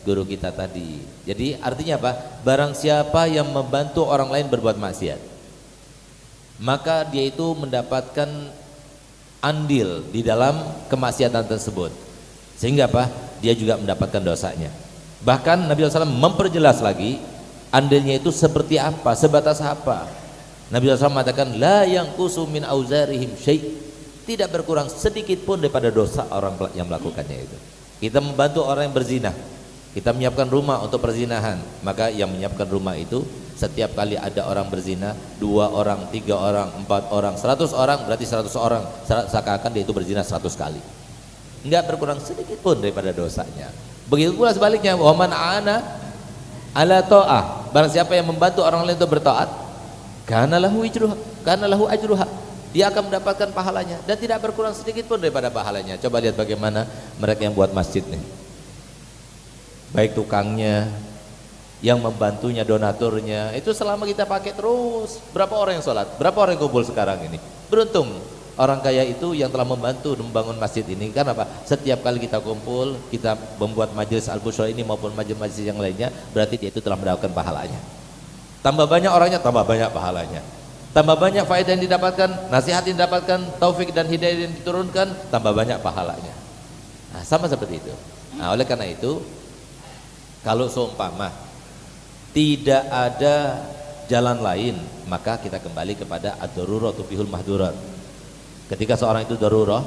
guru kita tadi. Jadi artinya apa? Barang siapa yang membantu orang lain berbuat maksiat, maka dia itu mendapatkan andil di dalam kemaksiatan tersebut, sehingga apa? Dia juga mendapatkan dosanya. Bahkan Nabi SAW memperjelas lagi andilnya itu seperti apa, sebatas apa. Nabi SAW mengatakan la yanqusu min auzarihim syai', tidak berkurang sedikit pun daripada dosa orang yang melakukannya itu. Kita membantu orang yang berzina, kita menyiapkan rumah untuk perzinahan, maka yang menyiapkan rumah itu setiap kali ada orang berzina, 2 orang, 3 orang, 4 orang, 100 orang, berarti 100 orang, seakan-akan dia itu berzina 100 kali. Enggak berkurang sedikit pun daripada dosanya. Begitu pula sebaliknya, wa man ana ala ta'ah, barang siapa yang membantu orang lain untuk bertaat, kana lahu ajruha, dia akan mendapatkan pahalanya dan tidak berkurang sedikit pun daripada pahalanya. Coba lihat bagaimana mereka yang buat masjid nih, baik tukangnya, yang membantunya, donaturnya, itu selama kita pakai terus, berapa orang yang sholat, berapa orang yang kumpul sekarang ini. Beruntung orang kaya itu yang telah membantu membangun masjid ini. Karena apa? Setiap kali kita kumpul, kita membuat majelis Al-Busyra ini maupun majelis-majelis yang lainnya, berarti dia itu telah mendapatkan pahalanya. Tambah banyak orangnya, tambah banyak pahalanya. Tambah banyak faedah yang didapatkan, nasihat yang didapatkan, taufik dan hidayah yang diturunkan, tambah banyak pahalanya. Nah, sama seperti itu. Nah, oleh karena itu, kalau seumpama tidak ada jalan lain, maka kita kembali kepada ad-darurah tubihul mahdurat. Ketika seorang itu darurah,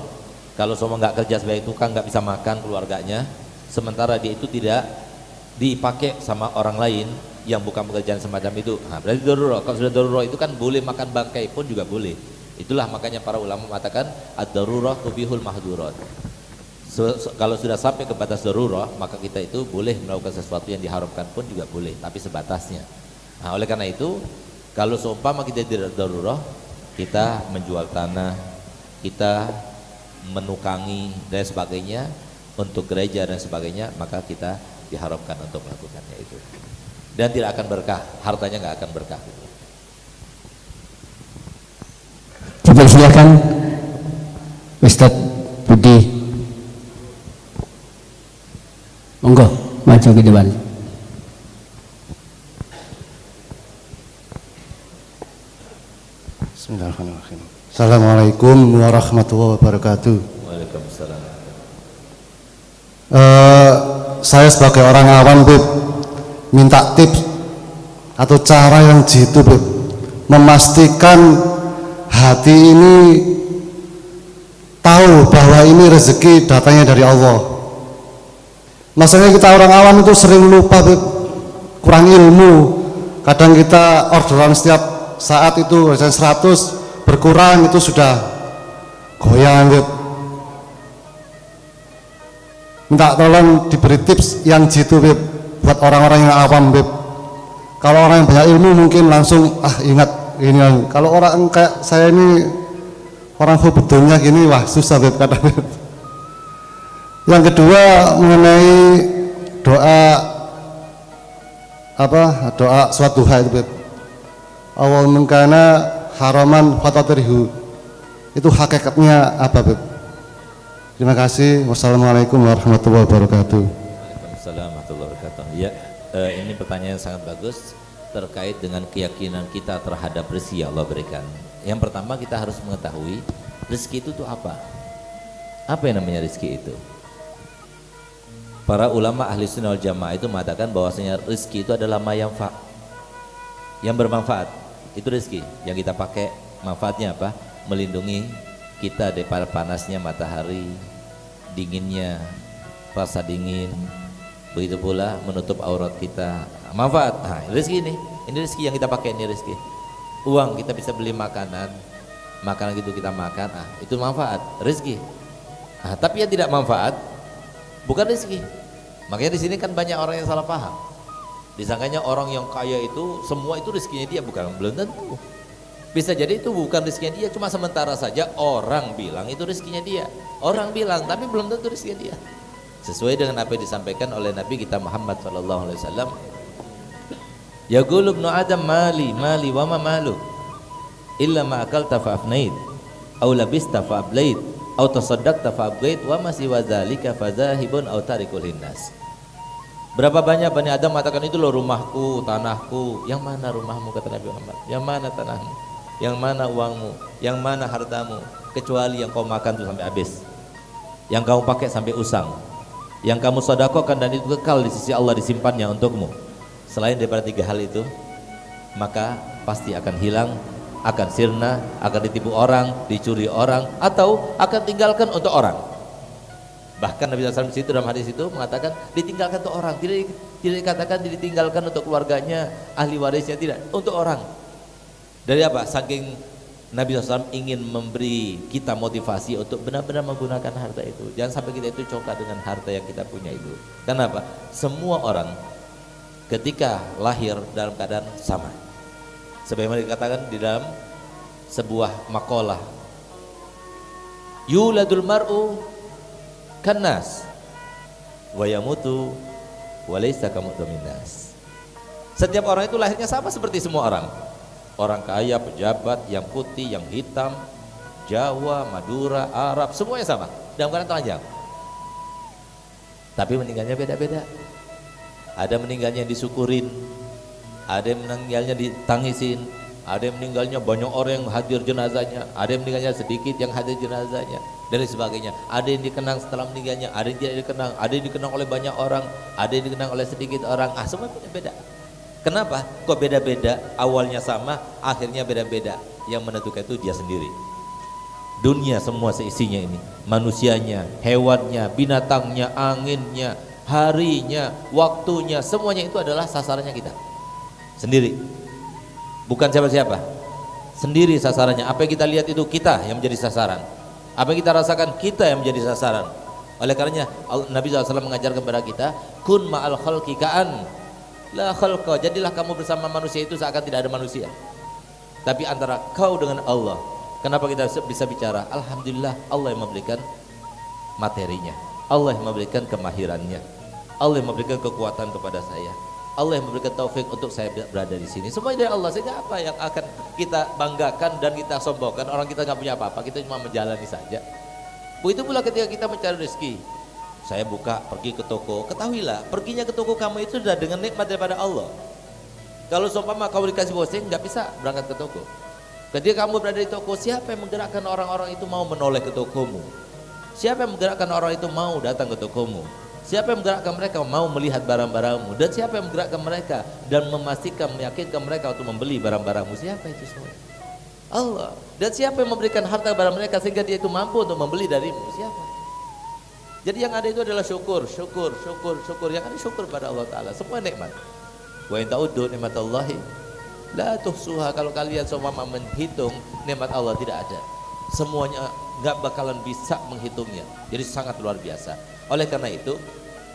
kalau semua nggak kerja sebagai tukang, nggak bisa makan keluarganya, sementara dia itu tidak dipakai sama orang lain yang bukan pekerjaan semacam itu, nah, berarti darurah. Kalau sudah darurah itu kan boleh makan bangkai pun juga boleh. Itulah makanya para ulama mengatakan ad-darurah tubihul mahdurat. Kalau sudah sampai ke batas darurah, maka kita itu boleh melakukan sesuatu yang diharamkan pun juga boleh, tapi sebatasnya. Nah, oleh karena itu, kalau seumpama kita tidak darurah, kita menjual tanah, kita menukangi dan sebagainya untuk gereja dan sebagainya, maka kita diharamkan untuk melakukannya itu. Dan tidak akan berkah, hartanya nggak akan berkah. Coba silakan Ustadz Budi. Monggo, maju ke depan. Bismillahirrahmanirrahim. Assalamualaikum warahmatullahi wabarakatuh. Waalaikumsalam. Saya sebagai orang awam, Beb, minta tips atau cara yang jitu, Beb, memastikan hati ini tahu bahwa ini rezeki datangnya dari Allah. Masalahnya kita orang awam itu sering lupa, Beb, kurang ilmu. Kadang kita orderan setiap saat itu 100, berkurang itu sudah goyang, Beb. Minta tolong diberi tips yang jitu, Beb, buat orang-orang yang awam, Beb. Kalau orang yang banyak ilmu mungkin langsung ingat ini. Kalau orang kayak saya ini, orang hubungannya gini, wah susah, Beb, kadang, Beb. Yang kedua mengenai doa doa suatu duha itu, Beb. Allahumma kana haraman fatatrihu. Itu hakikatnya apa, Beb? Terima kasih. Wassalamualaikum warahmatullahi wabarakatuh. Waalaikumsalam warahmatullahi wabarakatuh. Ya, ini pertanyaan yang sangat bagus terkait dengan keyakinan kita terhadap rezeki yang Allah berikan. Yang pertama kita harus mengetahui rezeki itu tuh apa? Apa yang namanya rezeki itu? Para ulama ahli sunnah wal jamaah itu mengatakan bahwasanya rezeki itu adalah mayamfa, yang bermanfaat. Itu rezeki yang kita pakai, manfaatnya apa? Melindungi kita daripada panasnya matahari, dinginnya rasa dingin, begitu pula menutup aurat kita, manfaat. Nah, rezeki ini rezeki yang kita pakai, ini rezeki. Uang kita bisa beli makanan gitu kita makan, itu manfaat, rezeki. Nah, tapi yang tidak manfaat bukan rezeki. Makanya di sini kan banyak orang yang salah paham. Disangkanya orang yang kaya itu semua itu rezekinya dia, bukan, belum tentu. Bisa jadi itu bukan rezekinya dia, cuma sementara saja orang bilang itu rezekinya dia. Orang bilang, tapi belum tentu rezekinya dia. Sesuai dengan apa yang disampaikan oleh Nabi kita Muhammad SAW. Yaqulu ibnu Adam mali wa ma maluk illa ma akalta fa afnait aw labista fa ablait aw tasaddaqta fa abghait wa ma siwa dzalika fadzahibun aw tarikul linnas. Berapa banyak Bani Adam mengatakan itu loh rumahku, tanahku. Yang mana rumahmu kata Nabi Muhammad? Yang mana tanahmu? Yang mana uangmu? Yang mana hartamu? Kecuali yang kau makan itu sampai habis, yang kamu pakai sampai usang, yang kamu sedekahkan dan itu kekal di sisi Allah disimpannya untukmu. Selain daripada 3 hal itu, maka pasti akan hilang, akan sirna, akan ditipu orang, dicuri orang, atau akan tinggalkan untuk orang. Bahkan Nabi SAW di situ dalam hadis itu mengatakan ditinggalkan untuk orang, tidak dikatakan ditinggalkan untuk keluarganya, ahli warisnya, tidak, untuk orang. Dari apa? Saking Nabi SAW ingin memberi kita motivasi untuk benar-benar menggunakan harta itu. Jangan sampai kita itu coka dengan harta yang kita punya itu. Kenapa? Semua orang ketika lahir dalam keadaan sama. Sebagaimana dikatakan di dalam sebuah makalah, yuladul mar'u kannas wa yamutu wa laysa kamutu minnas. Setiap orang itu lahirnya sama seperti semua orang. Orang kaya, pejabat, yang putih, yang hitam, Jawa, Madura, Arab, semuanya sama dalam keadaan telanjang. Tapi meninggalnya beda-beda. Ada meninggalnya disyukurin, ada yang meninggalnya ditangisin, ada yang meninggalnya banyak orang yang hadir jenazahnya, ada yang meninggalnya sedikit yang hadir jenazahnya, dan sebagainya. Ada yang dikenang setelah meninggalnya, ada yang tidak dikenang, ada yang dikenang oleh banyak orang, ada yang dikenang oleh sedikit orang. Semua beda-beda. Kenapa? Kok beda-beda? Awalnya sama, akhirnya beda-beda. Yang menentukan itu dia sendiri. Dunia semua seisinya ini, manusianya, hewannya, binatangnya, anginnya, harinya, waktunya, semuanya itu adalah sasarannya kita sendiri. Bukan siapa-siapa, sendiri sasarannya. Apa yang kita lihat itu kita yang menjadi sasaran, apa yang kita rasakan kita yang menjadi sasaran. Oleh karenanya Nabi SAW mengajarkan kepada kita, kun ma'al khalqi ka'an la khalqa, jadilah kamu bersama manusia itu seakan tidak ada manusia, tapi antara kau dengan Allah. Kenapa kita bisa bicara? Alhamdulillah, Allah yang memberikan materinya, Allah yang memberikan kemahirannya, Allah yang memberikan kekuatan kepada saya, Allah yang memberikan taufik untuk saya berada di sini. Semuanya dari Allah. Sehingga apa yang akan kita banggakan dan kita sombongkan? Orang kita nggak punya apa-apa, kita cuma menjalani saja. Begitu pula ketika kita mencari rezeki. Saya buka, pergi ke toko. Ketahuilah, perginya ke toko kamu itu sudah dengan nikmat daripada Allah. Kalau seumpama kamu dikasih bosing, nggak bisa berangkat ke toko. Ketika kamu berada di toko, siapa yang menggerakkan orang-orang itu mau menoleh ke tokomu? Siapa yang menggerakkan orang itu mau datang ke tokomu? Siapa yang menggerakkan mereka mau melihat barang-barangmu? Dan siapa yang menggerakkan mereka dan memastikan, meyakinkan mereka untuk membeli barang-barangmu? Siapa itu semua? Allah. Dan siapa yang memberikan harta kepada mereka sehingga dia itu mampu untuk membeli darimu? Siapa? Jadi yang ada itu adalah syukur, syukur, syukur, syukur. Yang ada syukur pada Allah Ta'ala. Semua nikmat. Wa in ta'uddu nikmatallahi la tuhsuha. Kalau kalian semua menghitung nikmat Allah, tidak ada. Semuanya nggak bakalan bisa menghitungnya. Jadi sangat luar biasa. Oleh karena itu,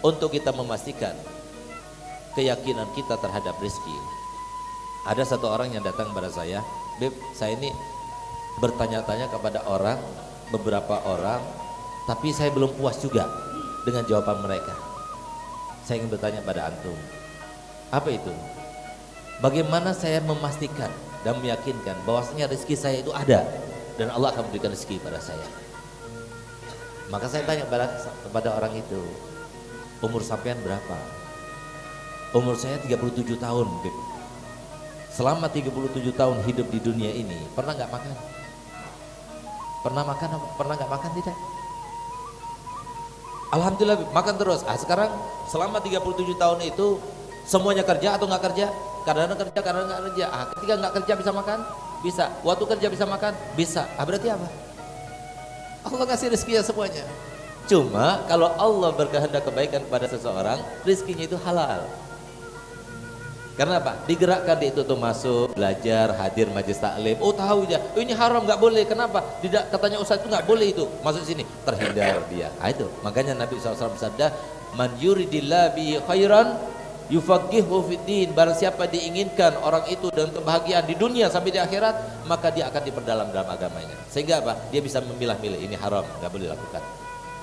untuk kita memastikan keyakinan kita terhadap rezeki, ada satu orang yang datang kepada saya, Beb, saya ini bertanya-tanya kepada orang, beberapa orang, tapi saya belum puas juga dengan jawaban mereka. Saya ingin bertanya pada antum, apa itu? Bagaimana saya memastikan dan meyakinkan bahwasanya rezeki saya itu ada dan Allah akan memberikan rezeki pada saya? Maka saya tanya kepada orang itu, umur sampean berapa? Umur saya 37 tahun. Selama 37 tahun hidup di dunia ini, pernah nggak makan? Pernah makan? Pernah nggak makan? Tidak. Alhamdulillah makan terus. Sekarang selama 37 tahun itu semuanya kerja atau nggak kerja? Kadang-kadang kerja, kadang-kadang nggak kerja. Ketika nggak kerja bisa makan? Bisa. Waktu kerja bisa makan? Bisa. Berarti apa? Allah kasih rezekinya semuanya. Cuma kalau Allah berkehendak kebaikan kepada seseorang, rezekinya itu halal. Karena apa? Digerakkan dia itu tuh masuk, belajar, hadir majelis taklim. Oh tahu dia, ini haram nggak boleh. Kenapa? Tidak, katanya ustaz itu nggak boleh itu masuk sini. Terhindar dia. Itu makanya Nabi SAW bersabda, man yuridillah bi khairan yufaqihu fiddin. Barang siapa diinginkan orang itu dengan kebahagiaan di dunia sampai di akhirat, maka dia akan diperdalam dalam agamanya. Sehingga apa? Dia bisa memilah-milih, ini haram, nggak boleh lakukan.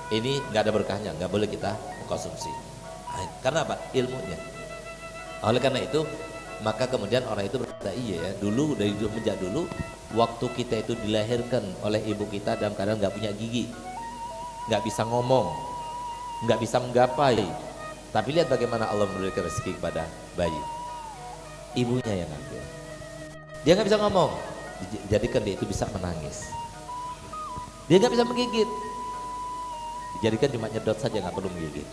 Ini nggak ada berkahnya, nggak boleh kita konsumsi. Karena apa? Ilmunya. Oleh karena itu, maka kemudian orang itu berkata, iya ya, dulu dari sejak dulu, waktu kita itu dilahirkan oleh ibu kita dalam keadaan nggak punya gigi, nggak bisa ngomong, nggak bisa menggapai, Tapi lihat bagaimana Allah memberikan rezeki kepada bayi. Ibunya yang ngambil. Dia nggak bisa ngomong, dijadikan dia itu bisa menangis. Dia nggak bisa menggigit, dijadikan cuma nyedot saja, nggak perlu menggigit.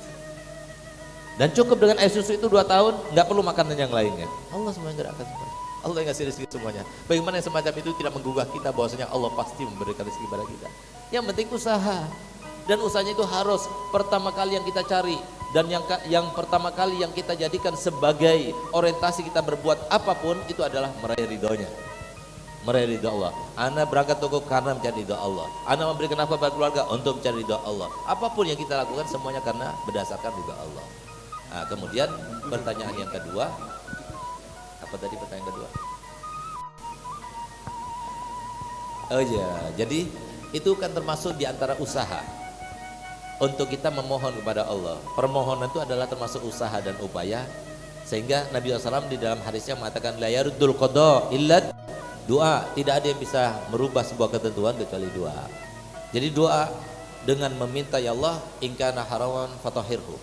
Dan cukup dengan air susu itu 2 tahun, nggak perlu makanan yang lainnya. Allah semuanya gerakkan semuanya. Allah yang ngasih rezeki semuanya. Bagaimana yang semacam itu tidak menggugah kita bahwasanya Allah pasti memberikan rezeki kepada kita. Yang penting usaha. Dan usahanya itu harus pertama kali yang kita cari, dan yang pertama kali yang kita jadikan sebagai orientasi kita berbuat apapun itu adalah meraih ridhonya, meraih ridho Allah. Ana berangkat toko karena mencari ridho Allah. Ana memberikan nafkah pada keluarga untuk mencari ridho Allah. Apapun yang kita lakukan semuanya karena berdasarkan ridho Allah. Nah, kemudian pertanyaan yang kedua, apa tadi pertanyaan kedua? Oh iya, jadi itu kan termasuk di antara usaha untuk kita memohon kepada Allah. Permohonan itu adalah termasuk usaha dan upaya, sehingga Nabi SAW di dalam hadisnya mengatakan la yaruddul qada illa doa. Tidak ada yang bisa merubah sebuah ketentuan kecuali doa. Jadi doa dengan meminta, ya Allah in kana haraman fatahhirhu.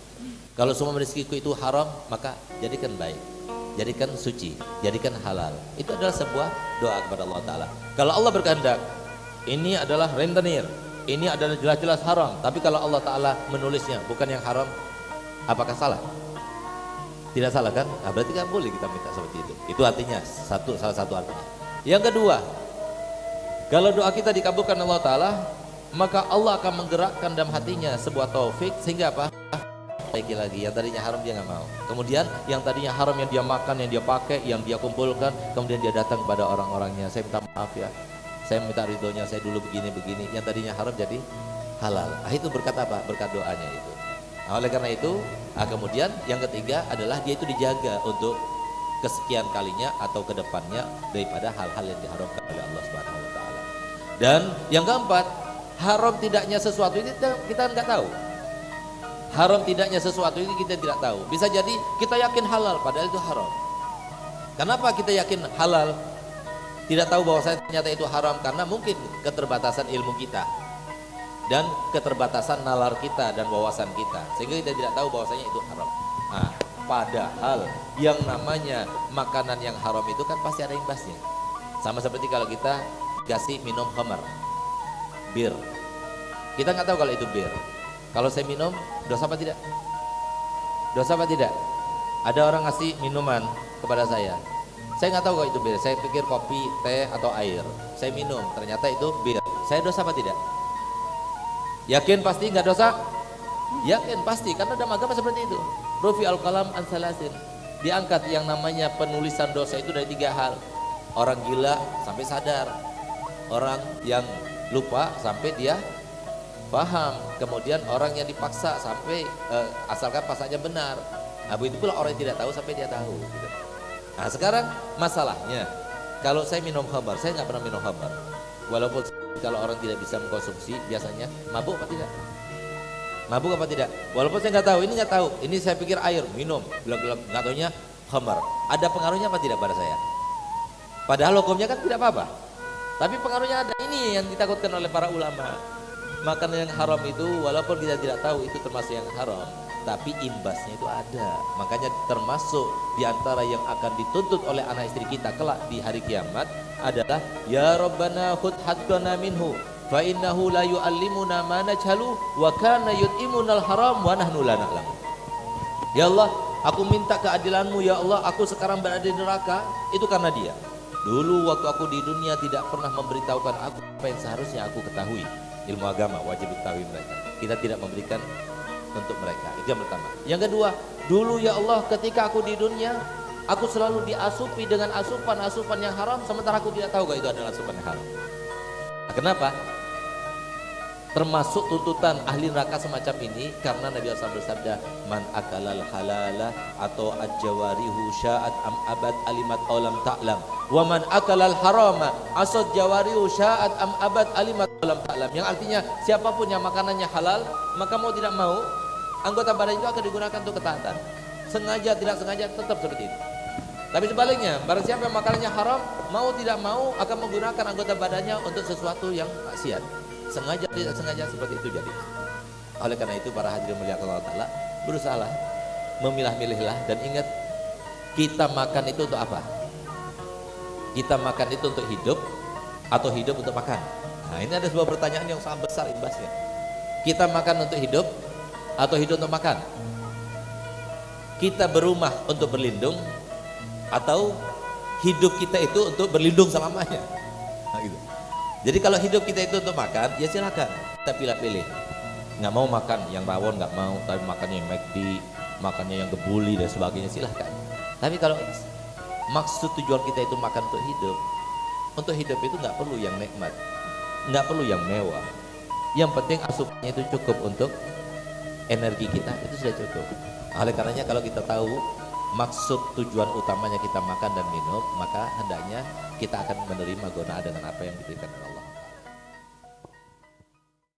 Kalau semua rezekiku itu haram, maka jadikan baik, jadikan suci, jadikan halal. Itu adalah sebuah doa kepada Allah Ta'ala. Kalau Allah berkehendak ini adalah rentenir, ini adalah jelas-jelas haram, tapi kalau Allah Ta'ala menulisnya bukan yang haram, apakah salah? Tidak salah kan? Nah, berarti kan boleh kita minta seperti itu. Itu artinya salah satu artinya. Yang kedua, kalau doa kita dikabulkan Allah Ta'ala, maka Allah akan menggerakkan dalam hatinya sebuah taufik, sehingga apa? Baiki lagi, yang tadinya haram dia nggak mau. Kemudian yang tadinya haram yang dia makan, yang dia pakai, yang dia kumpulkan, kemudian dia datang kepada orang-orangnya, saya minta maaf ya, saya minta ridhonya, saya dulu begini-begini, yang tadinya haram jadi halal. Nah, itu berkat apa? Berkat doanya itu. Nah, oleh karena itu, kemudian yang ketiga adalah dia itu dijaga untuk kesekian kalinya atau kedepannya daripada hal-hal yang diharamkan oleh Allah Subhanahu Wa Taala. Dan yang keempat, haram tidaknya sesuatu ini kita nggak tahu. Haram tidaknya sesuatu ini kita tidak tahu. Bisa jadi kita yakin halal padahal itu haram. Kenapa kita yakin halal? Tidak tahu bahwa ternyata itu haram karena mungkin keterbatasan ilmu kita dan keterbatasan nalar kita dan wawasan kita, sehingga kita tidak tahu bahwasanya itu haram. Nah, padahal yang namanya makanan yang haram itu kan pasti ada imbasnya. Sama seperti kalau kita kasih minum khamar, bir. Kita nggak tahu kalau itu bir. Kalau saya minum, dosa apa tidak? Dosa apa tidak? Ada orang ngasih minuman kepada saya nggak tahu kalau itu bir. Saya pikir kopi, teh, atau air. Saya minum, ternyata itu bir. Saya dosa apa tidak? Yakin pasti nggak dosa? Yakin pasti, karena dalam agama seperti itu. Rufi al-qalam an salasin. Diangkat yang namanya penulisan dosa itu dari 3 hal. Orang gila sampai sadar. Orang yang lupa sampai dia paham, kemudian orang yang dipaksa sampai asalkan paksanya benar. Nah, begitu pula orang yang tidak tahu sampai dia tahu. Gitu. Nah, sekarang masalahnya, kalau saya minum khamar, saya nggak pernah minum khamar. Walaupun kalau orang tidak bisa mengkonsumsi, biasanya mabuk apa tidak? Mabuk apa tidak? Walaupun saya nggak tahu, ini saya pikir air, minum, gelap-gelap, nggak taunya khamar. Ada pengaruhnya apa tidak pada saya? Padahal hukumnya kan tidak apa-apa. Tapi pengaruhnya ada, ini yang ditakutkan oleh para ulama. Makanan yang haram itu walaupun kita tidak tahu itu termasuk yang haram, tapi imbasnya itu ada. Makanya termasuk diantara yang akan dituntut oleh anak istri kita kelak di hari kiamat adalah ya Rabbana khudh haddana minhu fa innahu la yu'allimuna ma najhalu wa kana yut'imunal haram wa nahnu la na'lam. Ya Allah, aku minta keadilanmu ya Allah, aku sekarang berada di neraka itu karena dia. Dulu waktu aku di dunia tidak pernah memberitahukan aku apa yang seharusnya aku ketahui. Ilmu agama wajib diketahui mereka. Kita tidak memberikan untuk mereka. Itu yang pertama. Yang kedua, dulu ya Allah ketika aku di dunia, aku selalu diasupi dengan asupan-asupan yang haram, sementara aku tidak tahu kalau itu adalah asupan yang haram. Nah, kenapa? Termasuk tuntutan ahli neraka semacam ini karena Nabi SAW bersabda, man akalal halala atau ajawarihu sya'at am abad alimat aulam ta'lam wa man akalal harama asad jawarihu sya'at am abad alimat aulam ta'lam. Yang artinya siapapun yang makanannya halal, maka mau tidak mau anggota badan itu akan digunakan untuk ketaatan. Sengaja tidak sengaja tetap seperti itu. Tapi sebaliknya, barang siapa yang makanannya haram, mau tidak mau akan menggunakan anggota badannya untuk sesuatu yang maksiat. Sengaja tidak sengaja seperti itu jadi. Oleh karena itu para hadirin mulia Allah Ta'ala, berusahalah memilah-milihlah dan ingat, kita makan itu untuk apa? Kita makan itu untuk hidup atau hidup untuk makan? Nah, ini ada sebuah pertanyaan yang sangat besar imbasnya. Kita makan untuk hidup atau hidup untuk makan? Kita berumah untuk berlindung atau hidup kita itu untuk berlindung selamanya? Nah, gitu. Jadi kalau hidup kita itu untuk makan, ya silakan kita pilih-pilih. Nggak mau makan yang rawon, nggak mau, tapi makannya yang McD, makannya yang kebuli dan sebagainya, silahkan. Tapi kalau maksud tujuan kita itu makan untuk hidup itu nggak perlu yang nikmat, nggak perlu yang mewah. Yang penting asupannya itu cukup untuk energi kita, itu sudah cukup. Oleh karenanya kalau kita tahu maksud tujuan utamanya kita makan dan minum, maka hendaknya kita akan menerima godaan dengan apa yang diberikan oleh Allah.